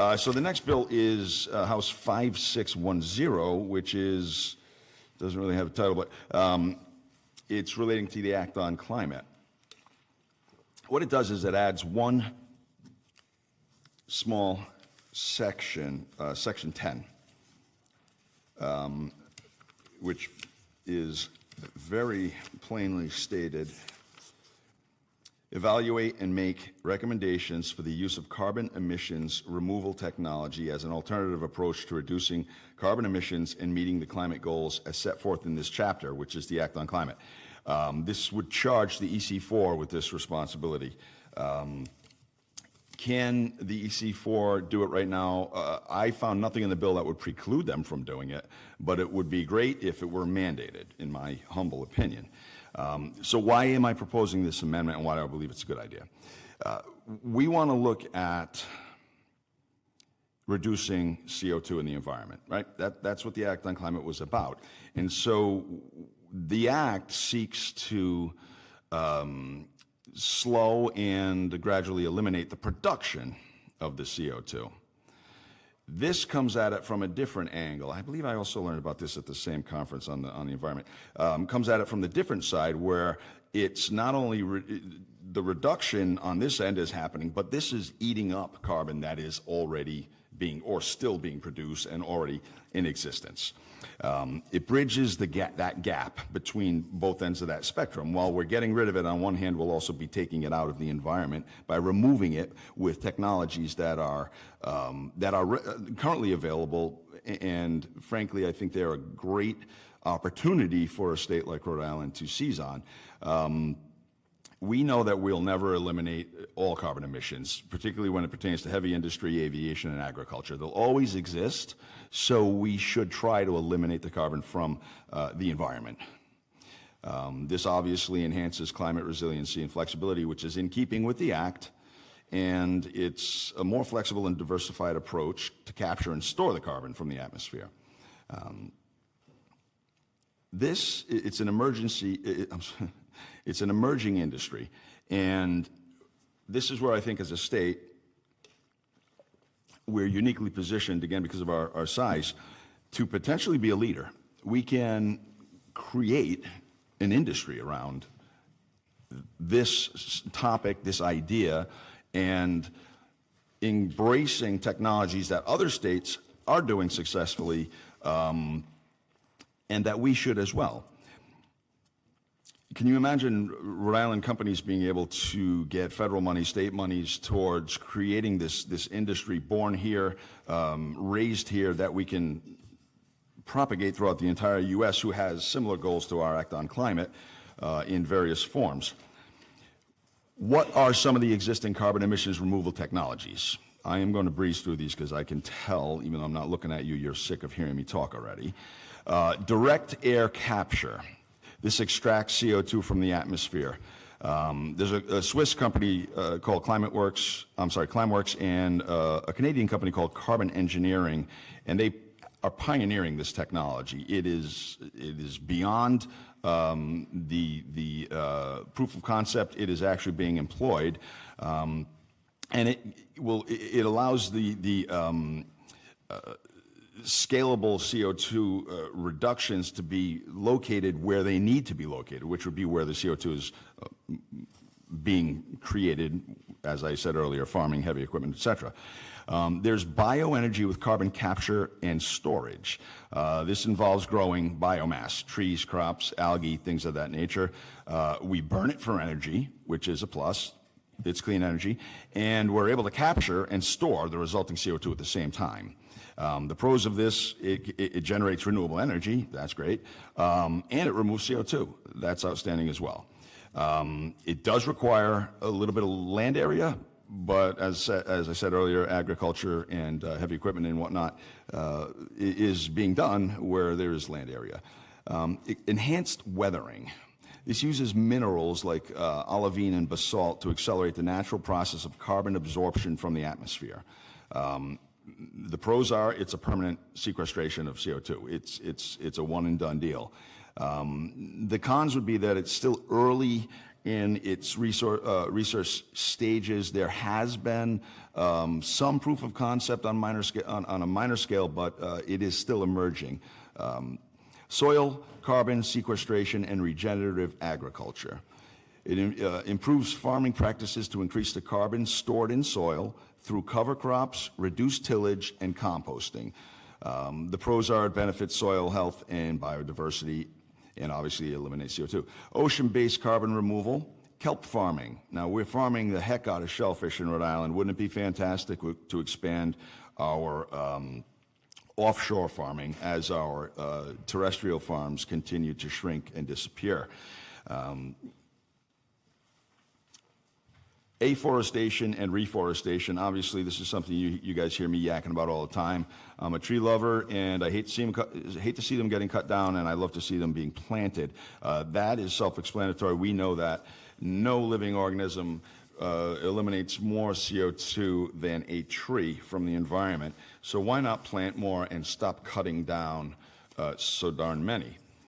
So the next bill is House 5610, which doesn't really have a title, but it's relating to the Act on Climate. What it does is it adds one small section, Section 10, which is very plainly stated: evaluate and make recommendations for the use of carbon emissions removal technology as an alternative approach to reducing carbon emissions and meeting the climate goals as set forth in this chapter, which is the Act on Climate. This would charge the EC4 with this responsibility. Can the EC4 do it right now? I found nothing in the bill that would preclude them from doing it, but it would be great if it were mandated, in my humble opinion. So why am I proposing this amendment, and why do I believe it's a good idea? We want to look at reducing CO2 in the environment, right? That's what the Act on Climate was about. And so the Act seeks to slow and gradually eliminate the production of the CO2. This comes at it from a different angle. I believe I also learned about this at the same conference on the environment. Comes at it from the different side, where it's not only the reduction on this end is happening, but this is eating up carbon that is already being or still being produced and already in existence. It bridges that gap between both ends of that spectrum. While we're getting rid of it on one hand, we'll also be taking it out of the environment by removing it with technologies that are currently available. And frankly, I think they're a great opportunity for a state like Rhode Island to seize on. We know that we'll never eliminate all carbon emissions, particularly when it pertains to heavy industry, aviation, and agriculture. They'll always exist, so we should try to eliminate the carbon from the environment. This obviously enhances climate resiliency and flexibility, which is in keeping with the Act, and it's a more flexible and diversified approach to capture and store the carbon from the atmosphere. It's an emerging industry, and this is where I think as a state we're uniquely positioned, again because of our size, to potentially be a leader. We can create an industry around this topic, this idea, and embracing technologies that other states are doing successfully, and that we should as well. Can you imagine Rhode Island companies being able to get federal money, state monies towards creating this industry born here, raised here, that we can propagate throughout the entire U.S., who has similar goals to our Act on Climate in various forms? What are some of the existing carbon emissions removal technologies? I am going to breeze through these because I can tell, even though I'm not looking at you, you're sick of hearing me talk already. Direct air capture. This extracts CO2 from the atmosphere. There's a Swiss company called Climeworks, and a Canadian company called Carbon Engineering, and they are pioneering this technology. It is beyond the proof of concept. It is actually being employed, and it allows the scalable CO2 reductions to be located where they need to be located, which would be where the CO2 is being created, as I said earlier, farming, heavy equipment, etc. There's bioenergy with carbon capture and storage. This involves growing biomass, trees, crops, algae, things of that nature. We burn it for energy, which is a plus. It's clean energy. And we're able to capture and store the resulting CO2 at the same time. The pros of this: it generates renewable energy, that's great, and it removes CO2, that's outstanding as well. It does require a little bit of land area, but as I said earlier, agriculture and heavy equipment and whatnot is being done where there is land area. Enhanced weathering. This uses minerals like olivine and basalt to accelerate the natural process of carbon absorption from the atmosphere. The pros are it's a permanent sequestration of CO2. It's a one and done deal. The cons would be that it's still early in its research stages. There has been some proof of concept on a minor scale, but it is still emerging. Soil, carbon sequestration, and regenerative agriculture. It improves farming practices to increase the carbon stored in soil through cover crops, reduced tillage, and composting. The pros are it benefits soil health and biodiversity, and obviously eliminates CO2. Ocean-based carbon removal, kelp farming. Now, we're farming the heck out of shellfish in Rhode Island. Wouldn't it be fantastic to expand our offshore farming as our terrestrial farms continue to shrink and disappear? Afforestation and reforestation. Obviously, this is something you guys hear me yakking about all the time. I'm a tree lover, and I hate to see them getting cut down, and I love to see them being planted. That is self-explanatory. We know that no living organism eliminates more CO2 than a tree from the environment. So why not plant more and stop cutting down so darn many?